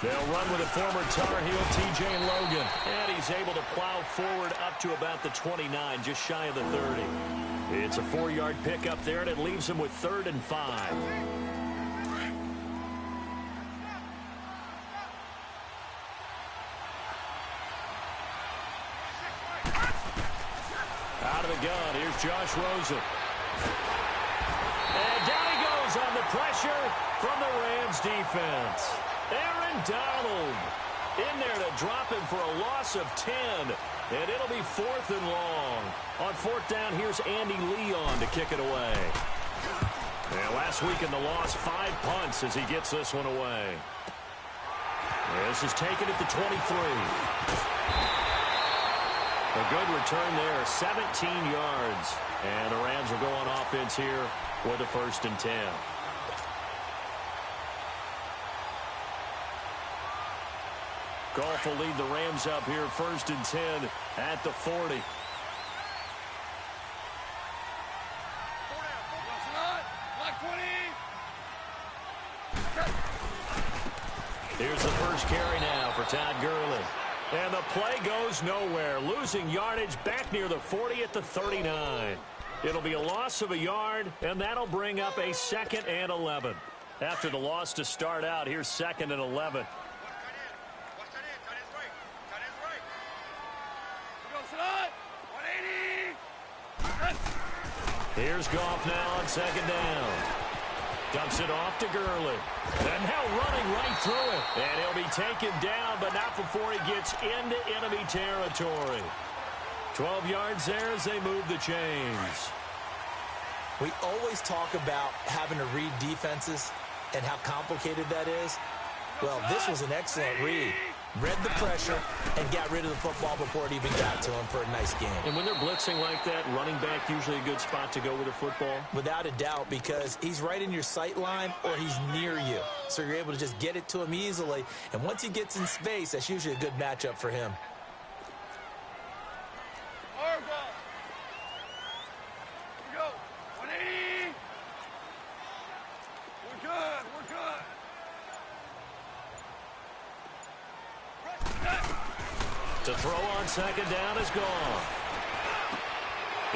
They'll run with a former Tar Heel, T.J. Logan. And he's able to plow forward up to about the 29, just shy of the 30. It's a 4-yard pickup there, and it leaves him with 3rd and 5. Out of the gun, here's Josh Rosen. And down he goes on the pressure from the Rams defense. Aaron Donald in there to drop him for a loss of 10. And it'll be 4th and long. On 4th down, here's Andy Leon to kick it away. And last week in the loss, 5 punts as he gets this one away. This is taken at the 23. A good return there, 17 yards. And the Rams will go on offense here with a 1st and 10. Goff will lead the Rams up here, 1st and 10 at the 40. Here's the first carry now for Todd Gurley. And the play goes nowhere. Losing yardage back near the 40 at the 39. It'll be a loss of a yard, and that'll bring up a 2nd and 11. After the loss to start out, here's 2nd and 11. Here's Goff now on 2nd down. Dumps it off to Gurley. And now running right through it. And he'll be taken down, but not before he gets into enemy territory. 12 yards there as they move the chains. We always talk about having to read defenses and how complicated that is. Well, this was an excellent read. Read the pressure and got rid of the football before it even got to him for a nice game. And when they're blitzing like that, running back usually a good spot to go with the football? Without a doubt, because he's right in your sight line or he's near you. So you're able to just get it to him easily. And once he gets in space, that's usually a good matchup for him. To throw on 2nd down is gone.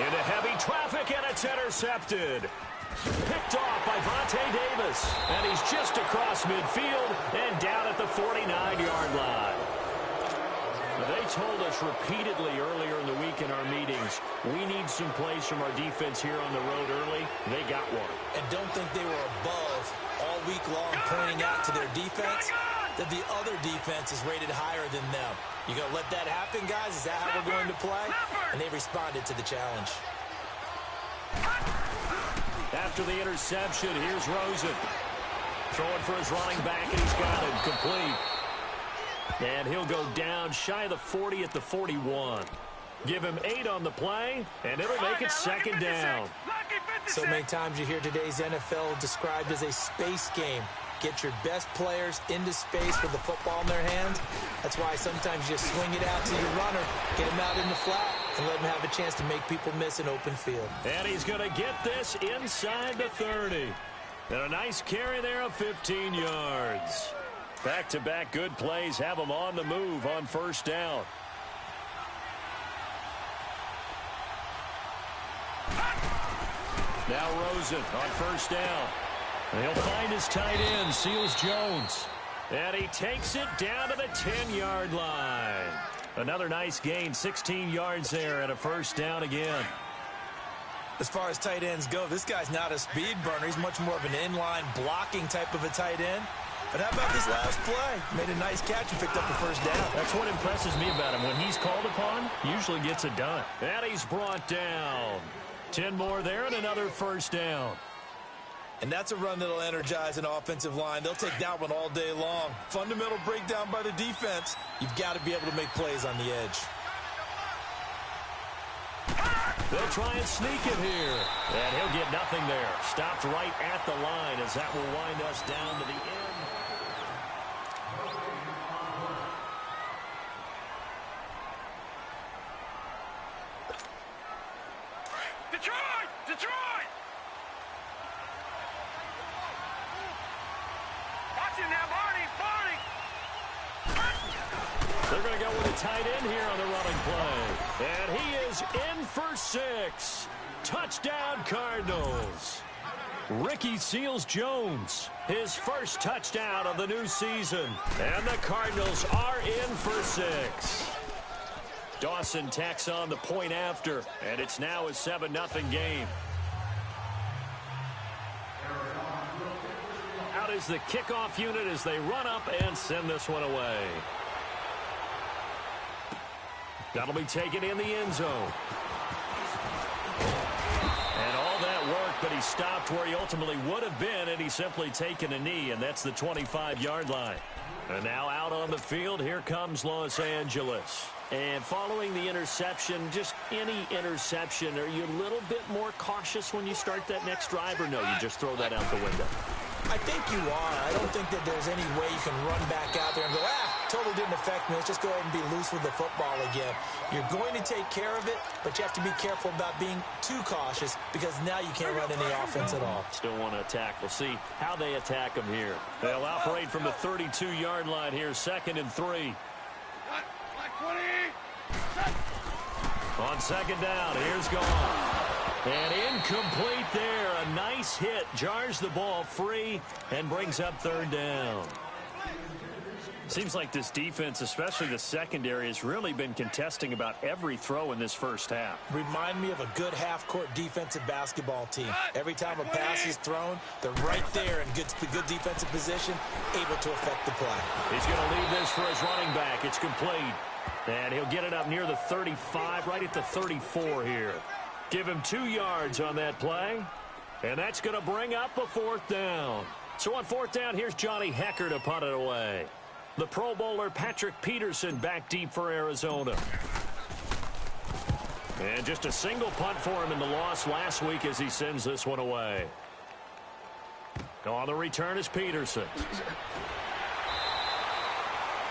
Into heavy traffic, and it's intercepted. Picked off by Vontae Davis. And he's just across midfield and down at the 49-yard line. They told us repeatedly earlier in the week in our meetings, we need some plays from our defense here on the road early. They got one. And don't think they were above all week long pointing out to their defense that the other defense is rated higher than them. You going to let that happen, guys? Is that how we're going to play? And they responded to the challenge. After the interception, here's Rosen. Throwing for his running back, and he's got him complete. And he'll go down shy of the 40 at the 41. Give him 8 on the play, and it'll make it 2nd down. So many times you hear today's NFL described as a space game. Get your best players into space with the football in their hands. That's why sometimes you just swing it out to your runner, get him out in the flat, and let him have a chance to make people miss an open field. And he's going to get this inside the 30. And a nice carry there of 15 yards. Back-to-back good plays have him on the move on 1st down. Now Rosen on 1st down. And he'll find his tight end, Seals Jones. And he takes it down to the 10-yard line. Another nice gain, 16 yards there and a 1st down again. As far as tight ends go, this guy's not a speed burner. He's much more of an inline blocking type of a tight end. But how about this last play? Made a nice catch and picked up a 1st down. That's what impresses me about him. When he's called upon, usually gets it done. And he's brought down. 10 more there and another 1st down. And that's a run that'll energize an offensive line. They'll take that one all day long. Fundamental breakdown by the defense. You've got to be able to make plays on the edge. They'll try and sneak it here. And he'll get nothing there. Stopped right at the line as that will wind us down to the end. Detroit! Detroit! Watch it now, Barney! Barney! They're going to go with a tight end here on the running play. And he is in for 6. Touchdown, Cardinals. Ricky Seals-Jones, his first touchdown of the new season. And the Cardinals are in for 6. Dawson tacks on the point after, and it's now a 7-0 game. Out is the kickoff unit as they run up and send this one away. That'll be taken in the end zone. And all that work, but he stopped where he ultimately would have been, and he's simply taken a knee, and that's the 25-yard line. And now out on the field, here comes Los Angeles. And following the interception, just any interception, are you a little bit more cautious when you start that next drive, or no, you just throw that out the window? I think you are. I don't think that there's any way you can run back out there and go, totally didn't affect me. Let's just go ahead and be loose with the football again. You're going to take care of it, but you have to be careful about being too cautious because now you can't run any offense at all. Still want to attack. We'll see how they attack them here. They'll operate from the 32-yard line here, 2nd and 3. On 2nd down, here's Goff. And incomplete there. A nice hit. Jars the ball free and brings up 3rd down. Seems like this defense, especially the secondary, has really been contesting about every throw in this first half. Remind me of a good half-court defensive basketball team. Every time a pass is thrown, they're right there in good defensive position, able to affect the play. He's going to leave this for his running back. It's complete. And he'll get it up near the 35, right at the 34 here. Give him 2 yards on that play. And that's going to bring up a 4th down. So on 4th down, here's Johnny Hecker to punt it away. The Pro Bowler Patrick Peterson back deep for Arizona. And just a single punt for him in the loss last week as he sends this one away. On the return is Peterson.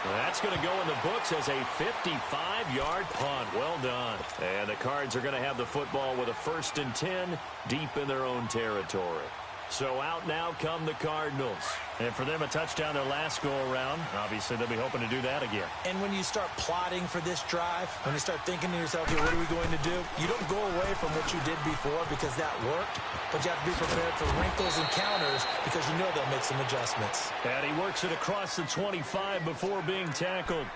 That's going to go in the books as a 55-yard punt. Well done. And the Cards are going to have the football with a 1st and 10 deep in their own territory. So out now come the Cardinals. And for them, a touchdown their last go-around. Obviously, they'll be hoping to do that again. And when you start plotting for this drive, when you start thinking to yourself, okay, what are we going to do? You don't go away from what you did before because that worked, but you have to be prepared for wrinkles and counters because you know they'll make some adjustmts. And he works it across the 25 before being tackled.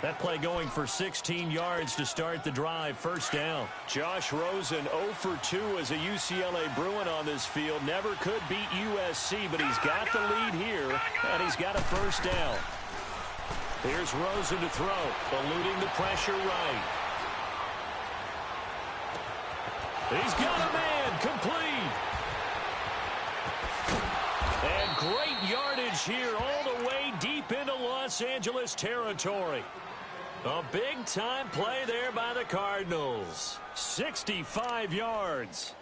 That play going for 16 yards to start the drive. 1st down. Josh Rosen 0 for 2 as a UCLA Bruin on this field. Never could beat USC, but he's got the lead here, and he's got a 1st down. Here's Rosen to throw, eluding the pressure right. He's got a man, complete. And great yardage here all the way deep into Los Angeles territory. A big-time play there by the Cardinals. 65 yards.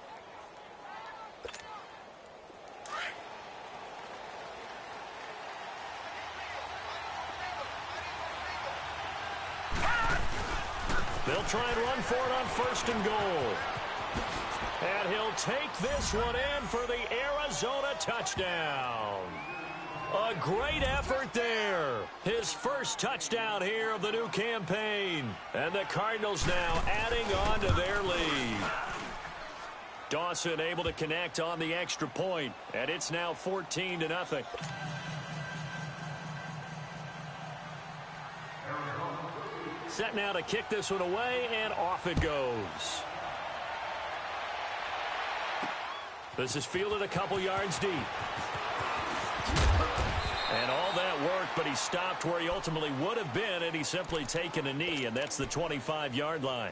They'll try and run for it on 1st and goal. And he'll take this one in for the Arizona touchdown. A great effort there. His first touchdown here of the new campaign. And the Cardinals now adding on to their lead. Dawson able to connect on the extra point. And it's now 14-0. Set now to kick this one away, and off it goes. This is fielded a couple yards deep. And all that work, but he stopped where he ultimately would have been, and he's simply taken a knee, and that's the 25-yard line.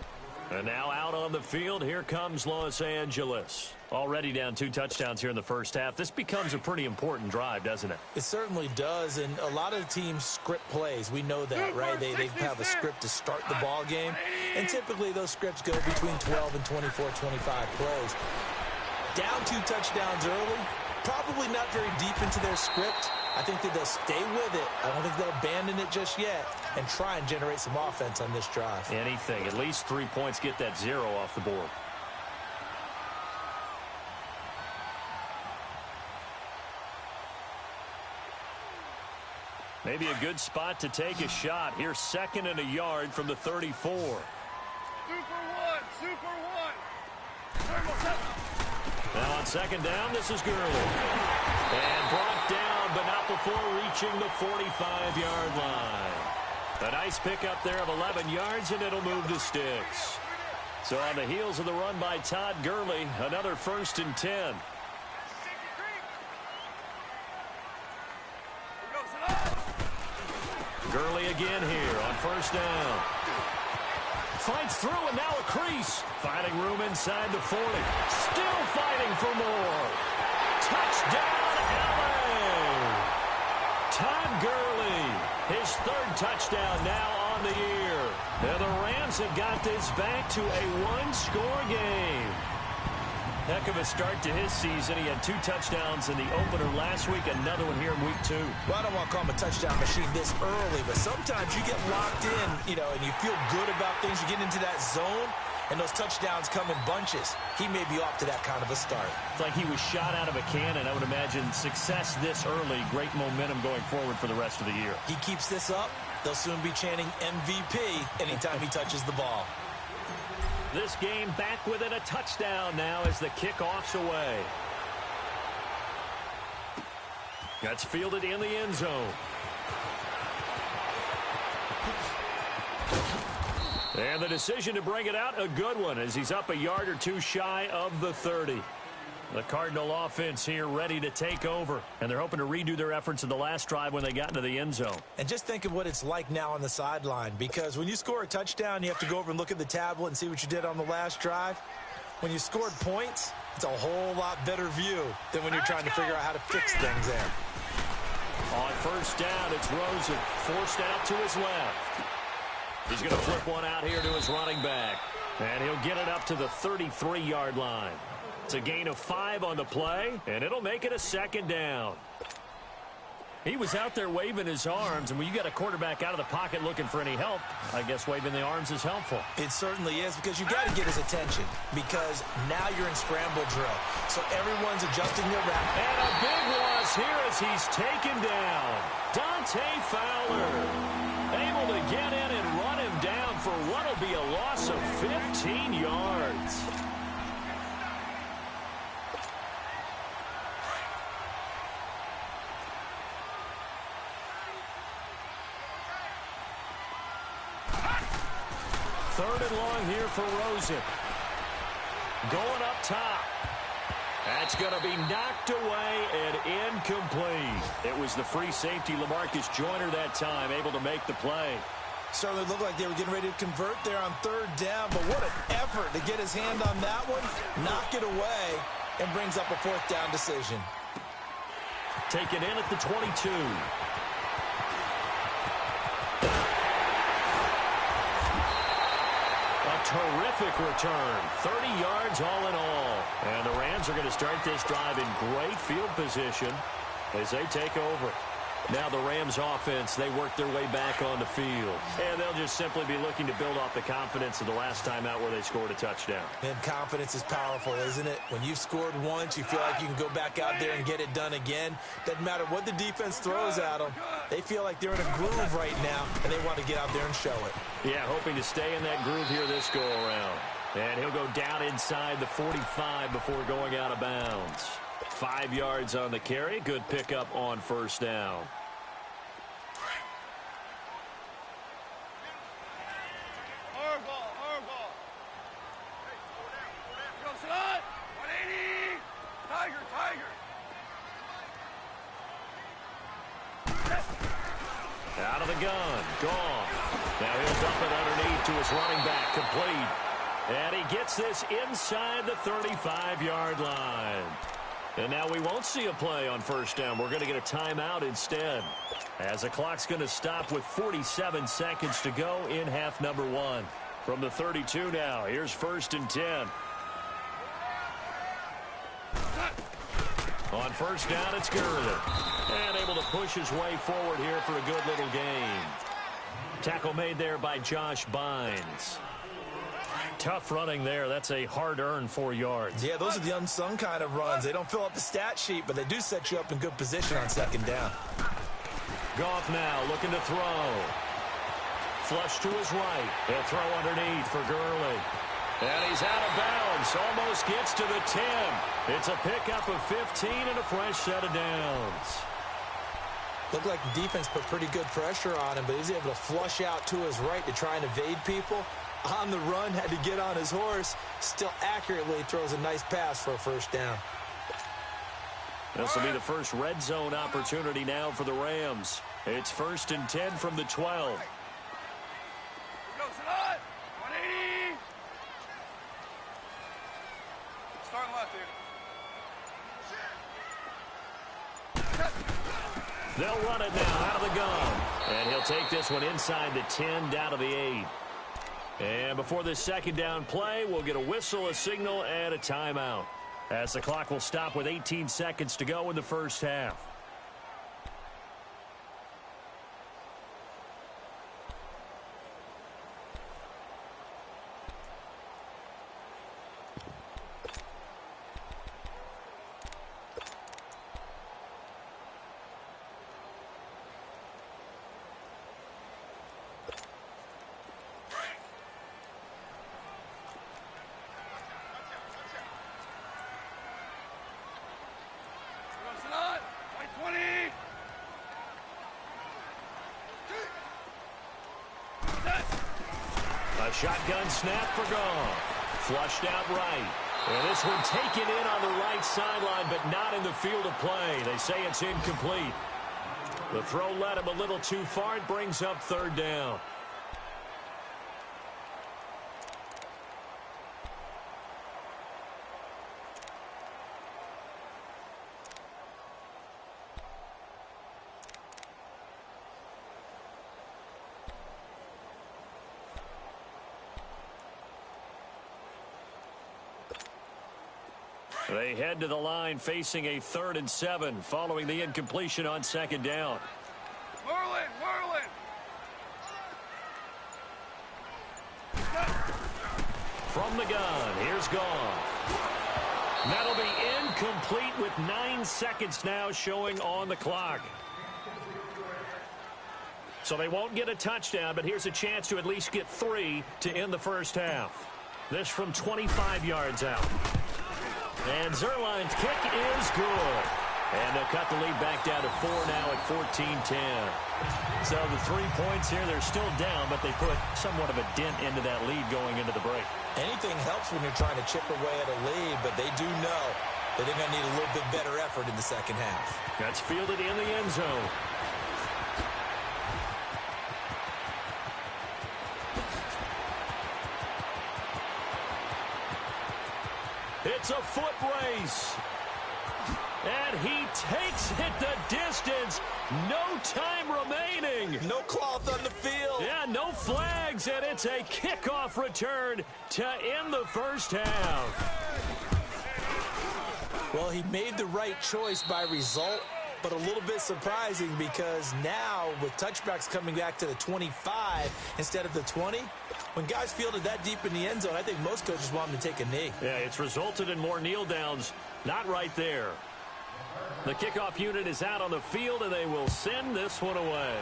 And now out on the field, here comes Los Angeles. Already down 2 touchdowns here in the first half. This becomes a pretty important drive, doesn't it? It certainly does, and a lot of the teams script plays. We know that, right? They have a script to start the ball game, and typically those scripts go between 12 and 24, 25 plays. Down 2 touchdowns early, probably not very deep into their script. I think that they'll stay with it. I don't think they'll abandon it just yet and try and generate some offense on this drive. Anything. At least 3 points, get that 0 off the board. Maybe a good spot to take a shot. Here's 2nd and a yard from the 34. Super one, super one. Now on 2nd down, this is Gurley. And brought down, but not before reaching the 45-yard line. A nice pickup there of 11 yards, and it'll move the sticks. So on the heels of the run by Todd Gurley, another 1st and 10. Gurley again here on 1st down. Fights through, and now a crease. Finding room inside the 40. Still fighting for more. Touchdown, LA! Todd Gurley, his 3rd touchdown now on the year. And the Rams have got this back to a 1-score game. Heck of a start to his season. He had 2 touchdowns in the opener last week, another one here in week 2. Well, I don't want to call him a touchdown machine this early, but sometimes you get locked in, and you feel good about things. You get into that zone, and those touchdowns come in bunches. He may be off to that kind of a start. It's like he was shot out of a cannon. I would imagine success this early, great momentum going forward for the rest of the year. He keeps this up, they'll soon be chanting MVP anytime he touches the ball. This game back within a touchdown now as the kickoff's away. That's fielded in the end zone. And the decision to bring it out, a good one, as he's up a yard or 2 shy of the 30. The Cardinal offense here ready to take over, and they're hoping to redo their efforts in the last drive when they got into the end zone. And just think of what it's like now on the sideline, because when you score a touchdown, you have to go over and look at the tablet and see what you did on the last drive. When you scored points, it's a whole lot better view than when you're trying to figure out how to fix things there. On 1st down, it's Rosen, forced out to his left. He's going to flip one out here to his running back, and he'll get it up to the 33-yard line. It's a gain of 5 on the play, and it'll make it a 2nd down. He was out there waving his arms, and when you got a quarterback out of the pocket looking for any help, I guess waving the arms is helpful. It certainly is, because you got to get his attention, because now you're in scramble drill. So everyone's adjusting their route. And a big loss here as he's taken down. Dante Fowler able to get in and run him down for what will be a loss of 15 yards. Third and long here for Rosen. Going up top. That's going to be knocked away and incomplete. It was the free safety, LaMarcus Joyner, that time, able to make the play. Certainly looked like they were getting ready to convert there on 3rd down, but what an effort to get his hand on that one, knock it away, and brings up a 4th down decision. Taken in at the 22. Terrific return. 30 yards all in all. And the Rams are going to start this drive in great field position as they take over. Now the Rams offense, they work their way back on the field. And they'll just simply be looking to build off the confidence of the last time out where they scored a touchdown. And confidence is powerful, isn't it? When you've scored once, you feel like you can go back out there and get it done again. Doesn't matter what the defense throws at them. They feel like they're in a groove right now, and they want to get out there and show it. Yeah, hoping to stay in that groove here this go-around. And he'll go down inside the 45 before going out of bounds. 5 yards on the carry. Good pickup on 1st down. Out of the gun. Gone. Now he'll dump it underneath to his running back. Complete. And he gets this inside the 35-yard line. And now we won't see a play on 1st down. We're going to get a timeout instead, as the clock's going to stop with 47 seconds to go in half number 1. From the 32 now, here's 1st and 10. On 1st down, it's Gurley. And able to push his way forward here for a good little gain. Tackle made there by Josh Bynes. Tough running there. That's a hard-earned 4 yards. Yeah, those are the unsung kind of runs. They don't fill up the stat sheet, but they do set you up in good position on 2nd down. Goff now looking to throw. Flush to his right. He'll throw underneath for Gurley. And he's out of bounds. Almost gets to the 10. It's a pickup of 15 and a fresh set of downs. Looked like the defense put pretty good pressure on him, but he was able to flush out to his right to try and evade people. On the run, had to get on his horse. Still accurately throws a nice pass for a first down. This will be the first red zone opportunity now for the Rams. It's 1st and 10 from the 12. They'll run it now out of the gun. And he'll take this one inside the 10, down to the 8. And before this second down play, we'll get a whistle, a signal, and a timeout, as the clock will stop with 18 seconds to go in the first half. Shotgun snap for Goff. Flushed out right. And this one taken in on the right sideline, but not in the field of play. They say it's incomplete. The throw led him a little too far. It brings up 3rd down. They head to the line facing a 3rd and 7 following the incompletion on 2nd down. Merlin! From the gun, here's Goff. That'll be incomplete with 9 seconds now showing on the clock. So they won't get a touchdown, but here's a chance to at least get 3 to end the first half. This from 25 yards out. And Zerline's kick is good. And they'll cut the lead back down to 4 now at 14-10. So the 3 points here, they're still down, but they put somewhat of a dent into that lead going into the break. Anything helps when you're trying to chip away at a lead, but they do know that they're going to need a little bit better effort in the second half. That's fielded in the end zone. It's a foot race. And he takes it the distance. No time remaining. No cloth on the field. Yeah, no flags, and it's a kickoff return to end the first half. Well, he made the right choice by result, but a little bit surprising because now with touchbacks coming back to the 25 instead of the 20, when guys fielded that deep in the end zone, I think most coaches want them to take a knee. Yeah, it's resulted in more kneel downs. Not right there. The kickoff unit is out on the field, and they will send this one away.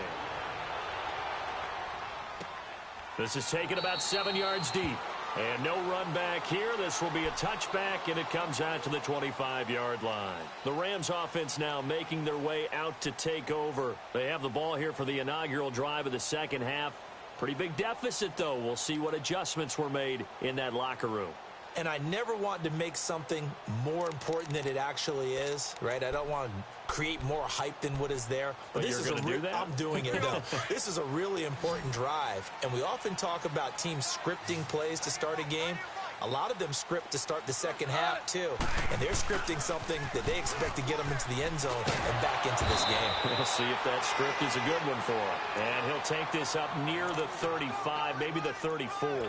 This is taken about 7 yards deep. And no run back here. This will be a touchback, and it comes out to the 25-yard line. The Rams offense now making their way out to take over. They have the ball here for the inaugural drive of the second half. Pretty big deficit, though. We'll see what adjustments were made in that locker room. And I never want to make something more important than it actually is, right? I don't want to create more hype than what is there. But this you're going to do that? I'm doing it, though. This is a really important drive. And we often talk about teams scripting plays to start a game. A lot of them script to start the second half, too. And they're scripting something that they expect to get them into the end zone and back into this game. We'll see if that script is a good one for him. And he'll take this up near the 35, maybe the 34.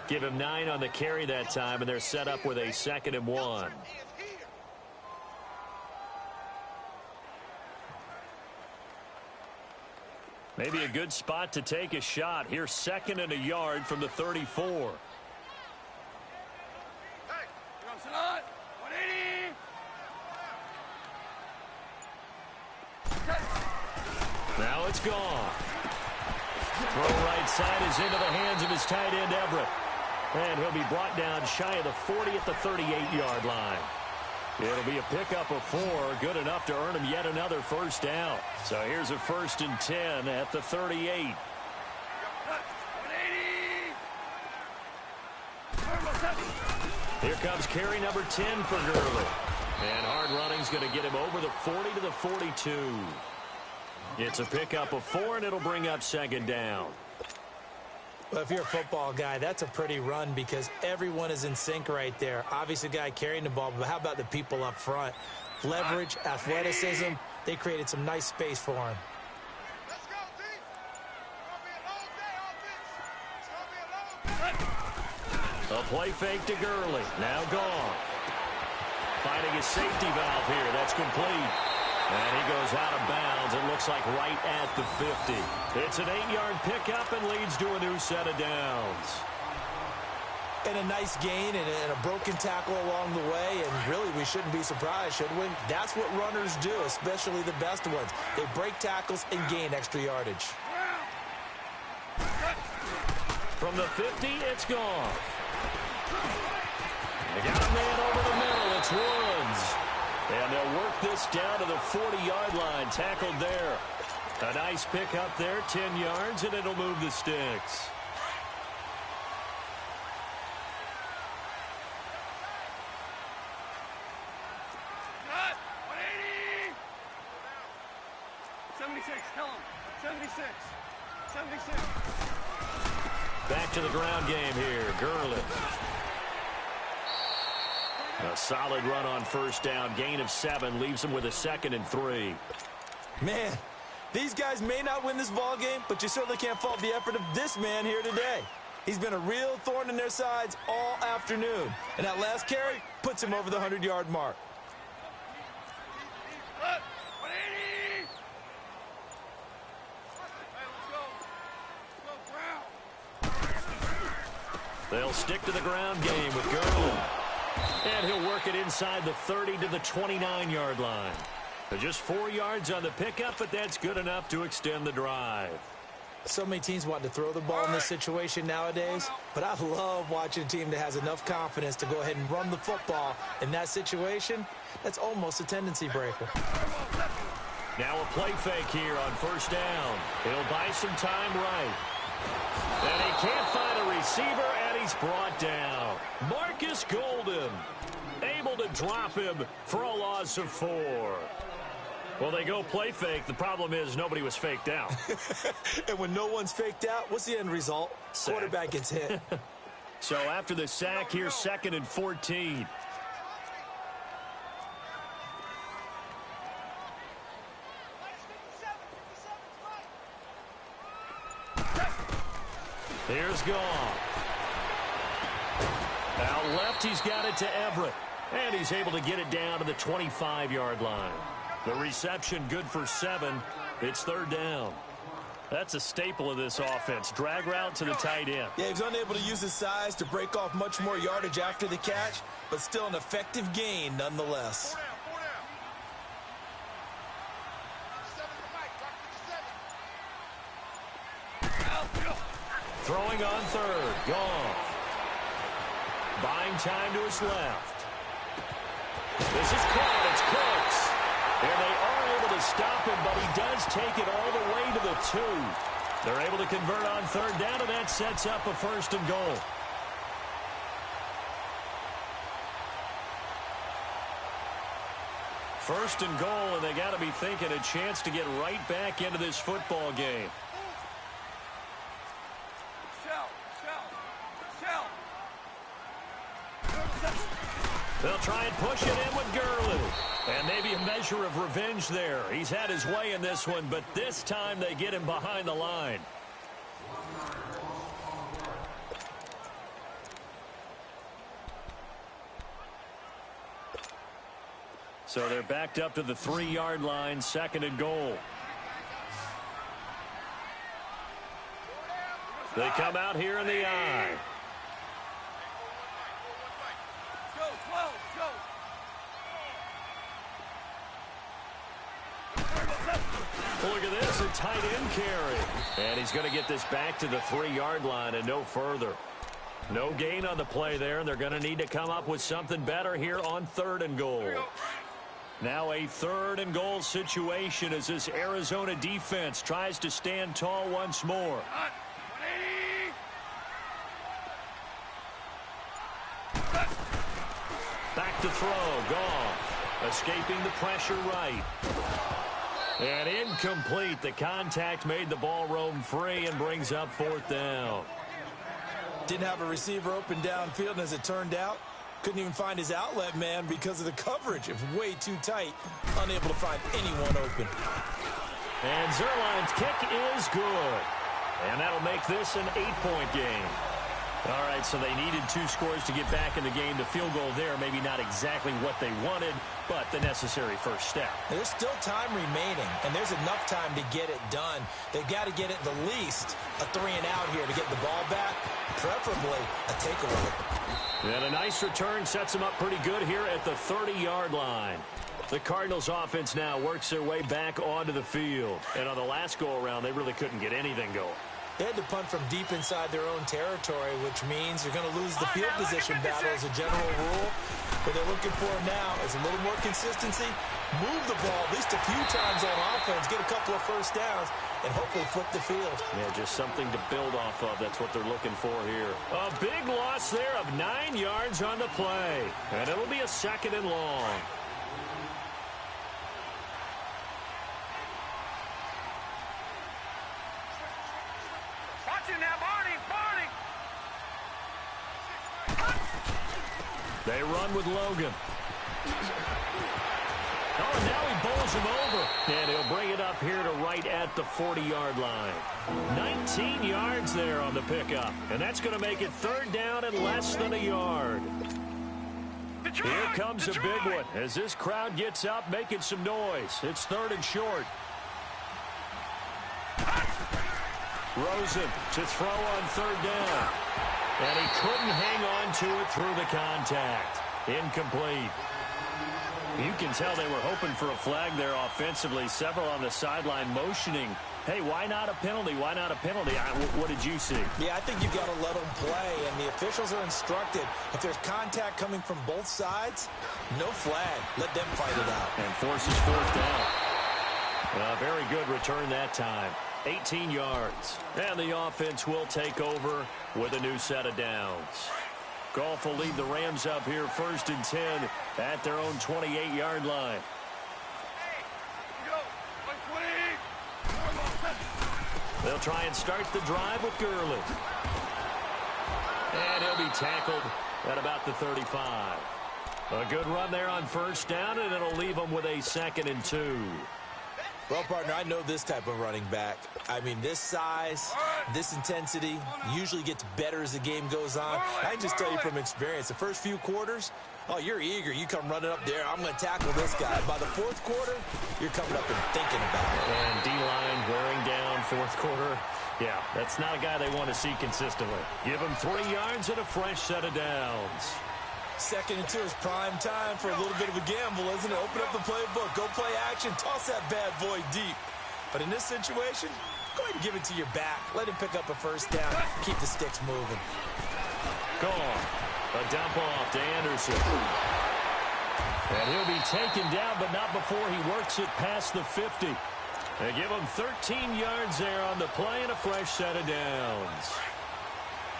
Give him 9 on the carry that time, and they're set up with a 2nd and 1. Maybe a good spot to take a shot. Here's 2nd and a yard from the 34. Hey, comes it on. 180. it's gone. Throw right side is into the hands of his tight end, Everett. And he'll be brought down shy of the 40 at the 38-yard line. It'll be a pickup of 4, good enough to earn him yet another first down. So here's a 1st and 10 at the 38. Here comes carry number 10 for Gurley. And hard running's going to get him over the 40 to the 42. It's a pickup of 4, and it'll bring up 2nd down. Well, if you're a football guy, that's a pretty run because everyone is in sync right there. Obviously, the guy carrying the ball, but how about the people up front? Leverage, athleticism, they created some nice space for him. Let's go, D. It's gonna be a long day, offense. It's gonna be a long day. A play fake to Gurley. Now gone. Finding his safety valve here. That's complete. And he goes out of bounds. It looks like right at the 50. It's an 8-yard pickup and leads to a new set of downs. And a nice gain and a broken tackle along the way. And really, we shouldn't be surprised, should we? That's what runners do, especially the best ones. They break tackles and gain extra yardage. From the 50, it's gone. They got a man over the middle. It's Woods. And they'll work this down to the 40-yard line. Tackled there. A nice pickup there, 10 yards, and it'll move the sticks. Cut. 180. 76. Tell him. 76. 76. Back to the ground game here. Gurley. A solid run on first down. Gain of 7 leaves him with a 2nd and 3. Man, these guys may not win this ball game, but you certainly can't fault the effort of this man here today. He's been a real thorn in their sides all afternoon. And that last carry puts him over the 100-yard mark. Cut. 180. Hey, let's go. Let's go, ground. They'll stick to the ground game with Gurley. And he'll work it inside the 30 to the 29-yard line. Just 4 yards on the pickup, but that's good enough to extend the drive. So many teams want to throw the ball in this situation nowadays, but I love watching a team that has enough confidence to go ahead and run the football. In that situation, that's almost a tendency breaker. Now a play fake here on first down. He'll buy some time right. And he can't find a receiver, and he's brought down. Marcus Golden able to drop him for a loss of 4. Well, they go play fake. The problem is nobody was faked out. And when no one's faked out, what's the end result? Sack. Quarterback gets hit. So after the sack, here's 2nd and 14. Here's Goff. Out left, he's got it to Everett. And he's able to get it down to the 25-yard line. The reception good for 7. It's 3rd down. That's a staple of this offense. Drag route to the tight end. Yeah, he was unable to use his size to break off much more yardage after the catch, but still an effective gain nonetheless. Throwing on 3rd. Goff. Buying time to his left. This is caught. It's Cooks. And they are able to stop him, but he does take it all the way to the 2. They're able to convert on 3rd down, and that sets up a 1st and goal. First and goal, and they got to be thinking a chance to get right back into this football game. They'll try and push it in with Gurley. And maybe a measure of revenge there. He's had his way in this one, but this time they get him behind the line. So they're backed up to the 3-yard line, 2nd and goal. They come out here in the I. Look at this, a tight end carry. And he's going to get this back to the 3-yard line and no further. No gain on the play there, and they're going to need to come up with something better here on 3rd and goal. Now a 3rd and goal situation as this Arizona defense tries to stand tall once more. Back to throw, Goff. Escaping the pressure right. And incomplete. The contact made the ball roam free and brings up 4th down. Didn't have a receiver open downfield, and as it turned out, couldn't even find his outlet man because of the coverage. It was way too tight. Unable to find anyone open. And Zerline's kick is good. And that'll make this an 8-point game. All right, so they needed 2 scores to get back in the game. The field goal there, maybe not exactly what they wanted, but the necessary first step. There's still time remaining, and there's enough time to get it done. They've got to get at the least a 3-and-out here to get the ball back, preferably a takeaway. And a nice return sets them up pretty good here at the 30-yard line. The Cardinals offense now works their way back onto the field. And on the last go-around, they really couldn't get anything going. They had to punt from deep inside their own territory, which means you're going to lose the field position battle as a general rule. What they're looking for now is a little more consistency, move the ball at least a few times on offense, get a couple of first downs, and hopefully flip the field. Yeah, just something to build off of. That's what they're looking for here. A big loss there of 9 yards on the play. And it'll be a 2nd and long. They run with Logan. Oh, and now he bowls him over. And he'll bring it up here to right at the 40-yard line. 19 yards there on the pickup. And that's going to make it 3rd down and less than a yard. Here comes a big one as this crowd gets up making some noise. It's 3rd and short. Rosen to throw on 3rd down. And he couldn't hang on to it through the contact. Incomplete. You can tell they were hoping for a flag there offensively. Several on the sideline motioning. Hey, why not a penalty? Why not a penalty? What did you see? Yeah, I think you've got to let them play, and the officials are instructed. If there's contact coming from both sides, no flag. Let them fight it out. And forces 4th down. Very good return that time. 18 yards. And the offense will take over with a new set of downs. Goff will lead the Rams up here 1st and 10 at their own 28-yard line. They'll try and start the drive with Gurley. And he'll be tackled at about the 35. A good run there on 1st down, and it'll leave them with a 2nd and 2. Well, partner, I know this type of running back. I mean, this size, this intensity usually gets better as the game goes on. I can just tell you from experience, the first few quarters, oh, you're eager. You come running up there, I'm going to tackle this guy. By the 4th quarter, you're coming up and thinking about it. And D-line wearing down 4th quarter. Yeah, that's not a guy they want to see consistently. Give him 3 yards and a fresh set of downs. 2nd and 2 is prime time for a little bit of a gamble, isn't it? Open up the playbook, go play action, toss that bad boy deep. But in this situation, go ahead and give it to your back. Let him pick up a 1st down. Keep the sticks moving. Gone. A dump off to Anderson. And he'll be taken down, but not before he works it past the 50. They give him 13 yards there on the play and a fresh set of downs.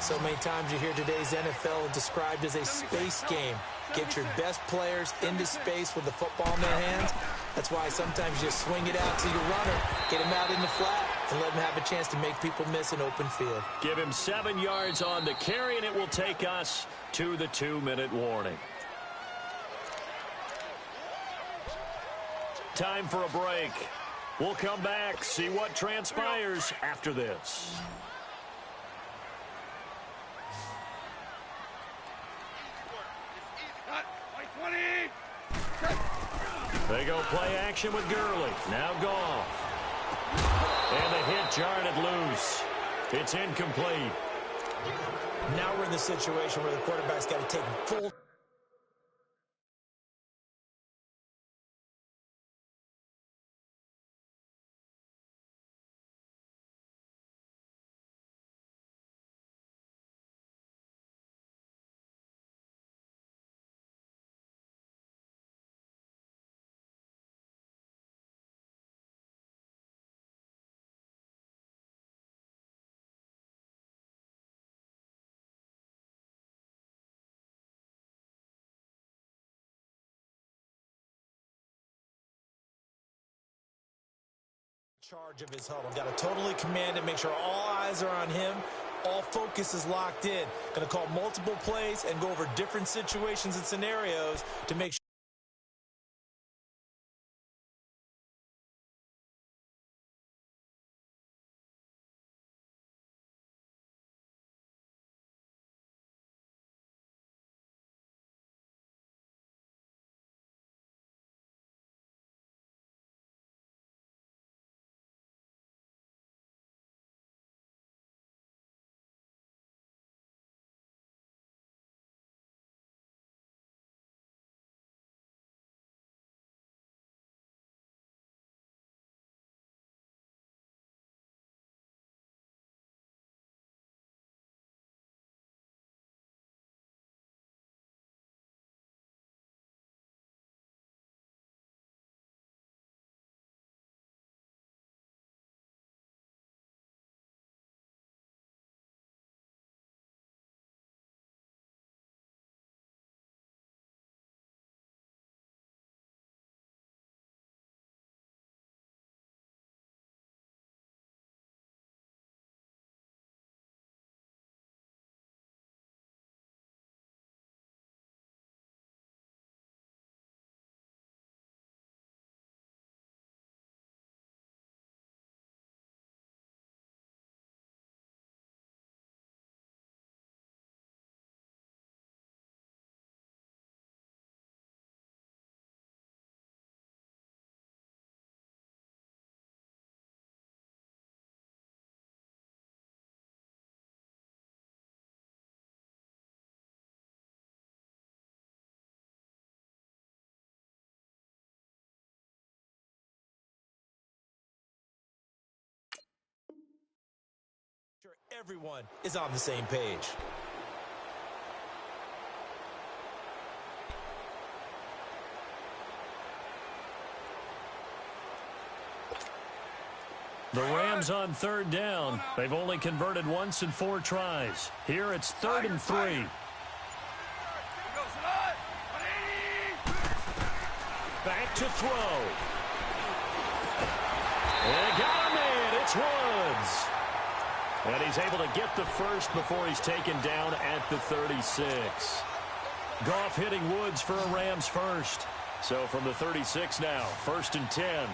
So many times you hear today's NFL described as a space game. Get your best players into space with the football in their hands. That's why sometimes you swing it out to your runner, get him out in the flat, and let him have a chance to make people miss an open field. Give him 7 yards on the carry, and it will take us to the 2-minute warning. Time for a break. We'll come back, see what transpires after this. They go play action with Gurley. Now Goff. And the hit jarred it loose. It's incomplete. Now we're in the situation where the quarterback's got to take full Charge of his huddle. Got to totally command it, make sure all eyes are on him. All focus is locked in. Going to call multiple plays and go over different situations and scenarios to make sure everyone is on the same page. The Rams on third down. They've only converted once in 4 tries. Here it's 3rd and 3. Back to throw. And got a man. It's Woods. And he's able to get the first before he's taken down at the 36. Goff hitting Woods for a Rams first. So from the 36 now, 1st and 10.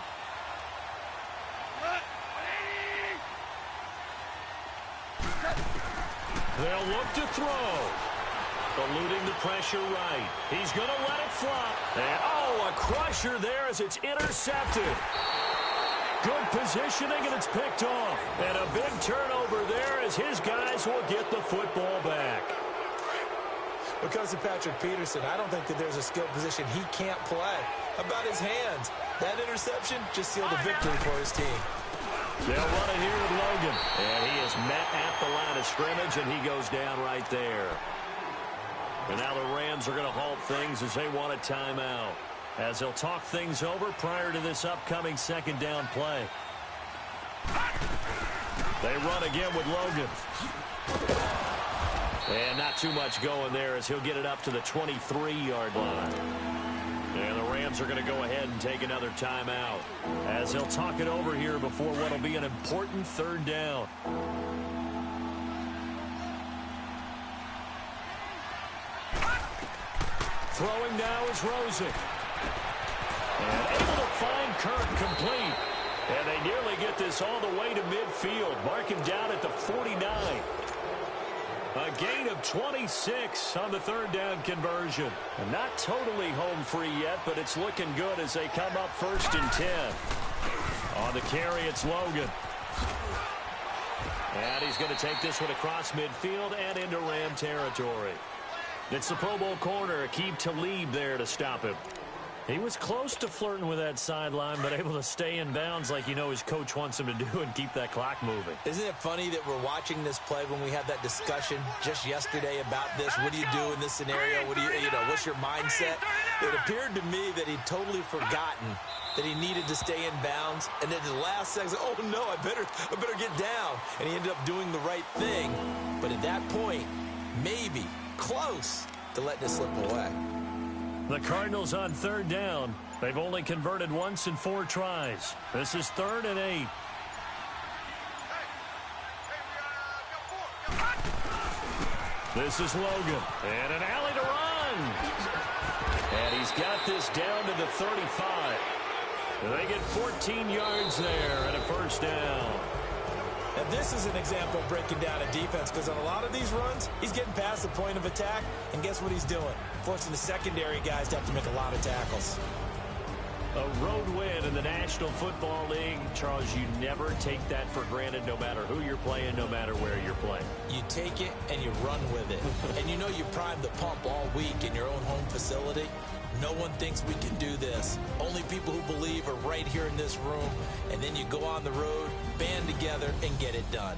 They'll look to throw. Eluding the pressure right. He's going to let it fly. And, a crusher there as it's intercepted. Good positioning, and it's picked off. And a big turnover there as his guys will get the football back. Because of Patrick Peterson, I don't think that there's a skill position he can't play. About his hands. That interception just sealed a victory for his team. They'll run it here with Logan. And he is met at the line of scrimmage, and he goes down right there. And now the Rams are going to halt things as they want a timeout, as they'll talk things over prior to this upcoming 2nd down play. They run again with Logan. And not too much going there as he'll get it up to the 23-yard line. And the Rams are going to go ahead and take another timeout, as they'll talk it over here before what will be an important 3rd down. Throwing now is Rosen. And able to find Kirk complete. And they nearly get this all the way to midfield. Mark him down at the 49. A gain of 26 on the 3rd down conversion. And not totally home free yet, but it's looking good as they come up 1st and 10. On the carry, it's Logan. And he's going to take this one across midfield and into Ram territory. It's the Pro Bowl corner, Aqib Talib there to stop him. He was close to flirting with that sideline, but able to stay in bounds like his coach wants him to do and keep that clock moving. Isn't it funny that we're watching this play when we had that discussion just yesterday about this? What do you do in this scenario? What do what's your mindset? It appeared to me that he'd totally forgotten that he needed to stay in bounds, and then the last second, oh no, I better get down. And he ended up doing the right thing. But at that point, maybe close to letting it slip away. The Cardinals on 3rd down. They've only converted once in 4 tries. This is 3rd and 8. This is Logan. And an alley to run. And he's got this down to the 35. They get 14 yards there and a first down. And this is an example of breaking down a defense, because on a lot of these runs, he's getting past the point of attack, and guess what he's doing? Forcing the secondary guys to have to make a lot of tackles. A road win in the National Football League. Charles, you never take that for granted, no matter who you're playing, no matter where you're playing. You take it and you run with it. And you know you primed the pump all week in your own home facility. No one thinks we can do this. Only people who believe are right here in this room. And then you go on the road, band together, and get it done.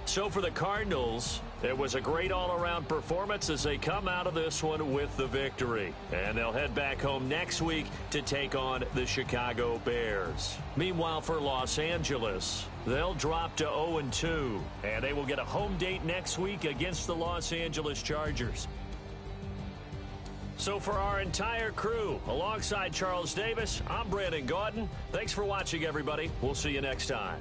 So for the Cardinals, it was a great all-around performance as they come out of this one with the victory. And they'll head back home next week to take on the Chicago Bears. Meanwhile, for Los Angeles, they'll drop to 0-2. And they will get a home date next week against the Los Angeles Chargers. So for our entire crew, alongside Charles Davis, I'm Brandon Gaudin. Thanks for watching, everybody. We'll see you next time.